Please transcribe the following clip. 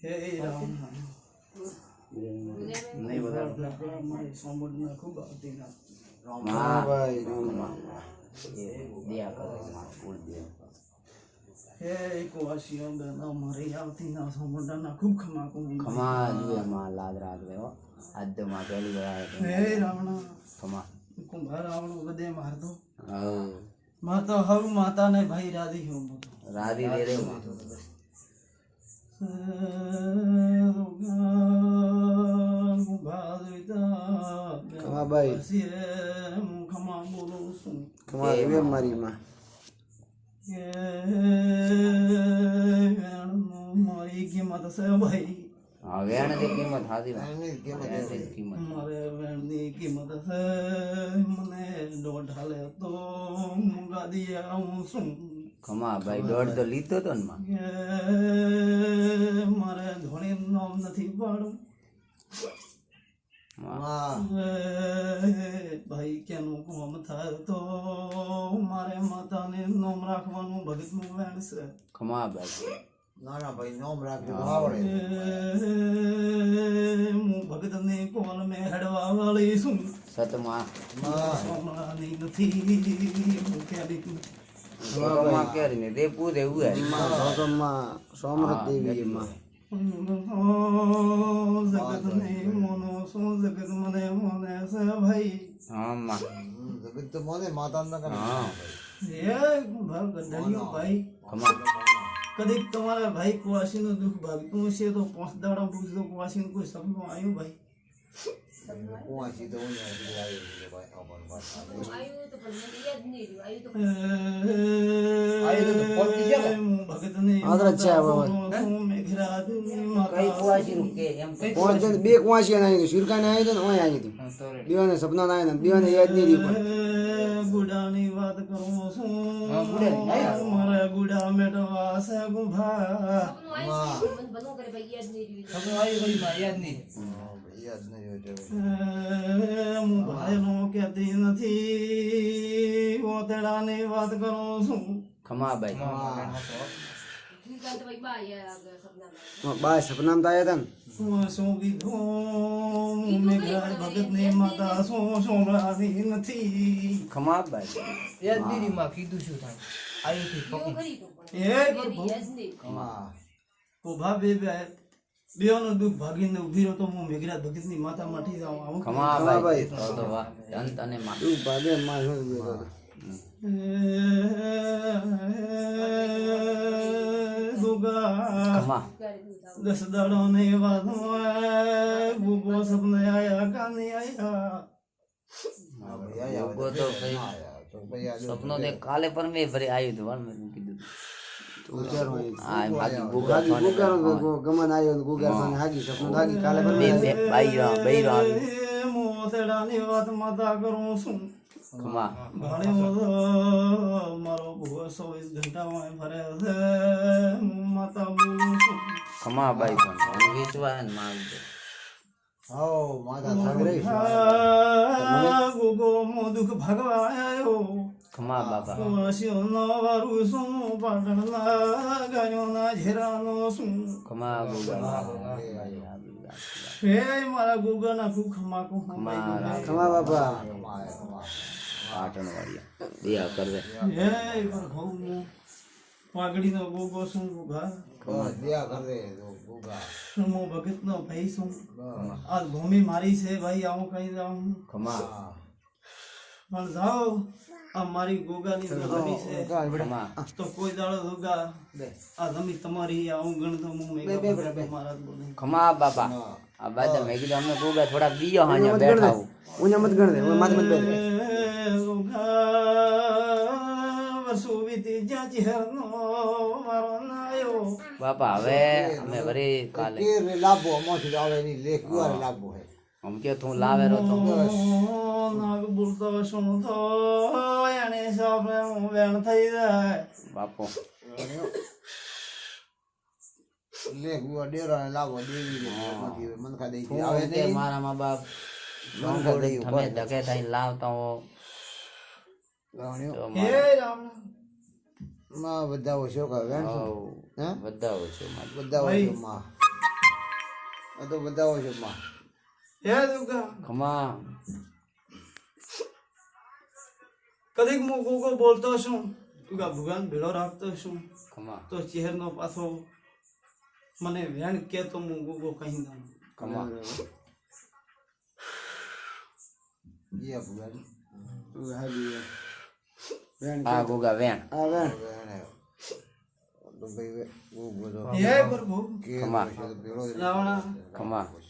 હે રામ નહીં બધા મારી સોમવડને ખૂબ આવતી ના હા ભાઈ દિયા કરો ફૂલ દિયા હે કુવાસીઓ બેન મારી આવતી ના સોમવડના ખૂબ ખમા ખમા જુએ માં લાદ રાત ગયો આજ તો માં પહેલી વાર હે રાવણ ખમા કુંભાર રાવણ બધે મારતો હા માં તો હવ માતા ને ભાઈ રાધી હું રાધી દે રે ખમા ભાઈ ખમા બોલું છું ખમા રે મારી માં મારી કિંમત છે ભાઈ હા વેણ ની કિંમત હાજી કિંમત મારે વેણની કિંમત છે મને દોઢ હાલે તો ગાદી આવું છું ખમા ભાઈ દોઢ તો લીધો તો ને માં મારે ધોણી નામ નથી પાડું ભાઈ કેનું કોમ થાય તો મારે માતાને નામ રાખવાનું ભગતનું વેણ છે ખમા ભાઈ નાના ભાઈ નામ રાખ્યું આવડે હું ભગતને કોલ મેં હેડવા વાળી છું સતમાં સોમરાની નથી હું ક્યારેક માં કેરી ને દેપુ દેવું હે માં સોમરત દેવી માં જગતને મોનો શું જગત મને મોને છે ભાઈ હા માં જગત તો મને માતા ન કરે હા એ કુંભાર ગંધણીઓ ભાઈ ખમા કદીક તમારા ભાઈ કુવાસીનું દુઃખ ભાગતું હશે તો 5 દાડા પૂછતો કુવાસીનું કોઈ સપનું આવ્યું ભાઈ કોવાસી તો ઓને ભાઈ ભાઈ કઈ કુવાસી નું કે એમ કઈ બે કુવાસી આવી શિરકા ને આવી ને ઓય આવી તું દીવાને સપના ના આવ્યા દીવાને યાદ નહીં રહ્યું ગુડાની વાત કરું છું મારા ગુડા મેટવા છે ગુભા હું ભાઈનો કહેતી નથી ઓતેડાની વાત કરું છું ખમા ભાઈ બાય સપના માં આવ્યા હતા શું કીધું મેઘરાજ ભગતની માતા શું સોમરાની નથી ખમા ભાઈ યાદગીરીમાં કીધું શું થાય આયુથી ઉભા બે બેઓનો દુઃખ ભાગીને ઉભી રહ્યો તો હું મેઘરાજ ભગતની માતા માઠી જાઉં આવું ખમા ભાઈ તો વાહ અંત અને માં તું ભાગે માં ખમા 10 દાડો ને વાત ગુગો સપને આયા કાની આયા લોકો તો કઈ સપનો દે કાલે પર મેં ભરે આવ્યું હતું વાળ મેં કીધું આ બાકી ગુગા ગમન આવ્યો ગુગાર સાને હાગી સપનું હાગી કાલે બે બાઈરો આવી મોતેડાની વાત માતા કરું છું ખમા ભાણે મારો ભૂવો 24 ઘંટામાં ભરે છે માતા બોલું છું ખમા ભાઈ પણ વેચવા ને માલ દે હાઓ માતા સાગરે ગુગો મો દુઃખ ભગવાયો ખમા બાપા વાસ્યો નો વારું શું પાટણ ના ગાયો ના ઝેરાનો શું ખમા ગુગા હે મારા ગુગા ના કુ ખમા કુ ખમા બાપા પાટણ વાળી દિયા કરવે હે પર ઘઉં પાઘડી નો ગુગો શું ગુગા દિયા કરે ગુગા મો ભગત નો ભાઈ શું આ ભૂમિ મારી છે ભાઈ આવું કઈ જાઉં ખમા પણ જાઓ આ મારી ગોગાની જમીન છે ખમા તો કોઈ દાડો ગોગા આ જમીન તમારી આવું ગણતો હું મારા બોલે ખમા બાપા આ બાદ મેં કીધું અમે ગુગા થોડા બીજો હાня બેઠા હું ઉને મત ગણ દે માથે મત બેઠ વર્ષો વીતી જ્યાં ચહેરનો મારો નાયો બાપા હવે અમે વરી કાલે કે લાભો મોથી આવે ની લેખ ગુઆર લાભો હે આમ કે તું લાવે રો તો નાગ બોલતો શું તો એને સાપે હું વેણ થઈ જાય બાપો લેખ ગુઆ ડેરા ને લાભો દેવી મોથી મનખા દઈ આવે આવે નહીં મારા મા બાપ મનખા દઈ તમે ધકે થઈને લાવતા હો ગાણ્યો હે રામ માં બધા ઓછો કરે વેણ શું? હે બધા ઓછો માં બધા ઓછો માં આ તો બધા ઓછો માં હે દુગા ખમા કદીક હું ગોગો બોલતો છું દુગા ભગવાન ભેળો રાખતો છું ખમા તો ચહેરનો પાછો મને વેણ કે તો હું ગોગો કહી દઉં ખમા યે ભગવાન તું હાજી વેણ આ ગોગા વેણ આ વેણ તો ભાઈ વો બોલો હે પ્રભુ કે ખમા ભેળો રાવણા ખમા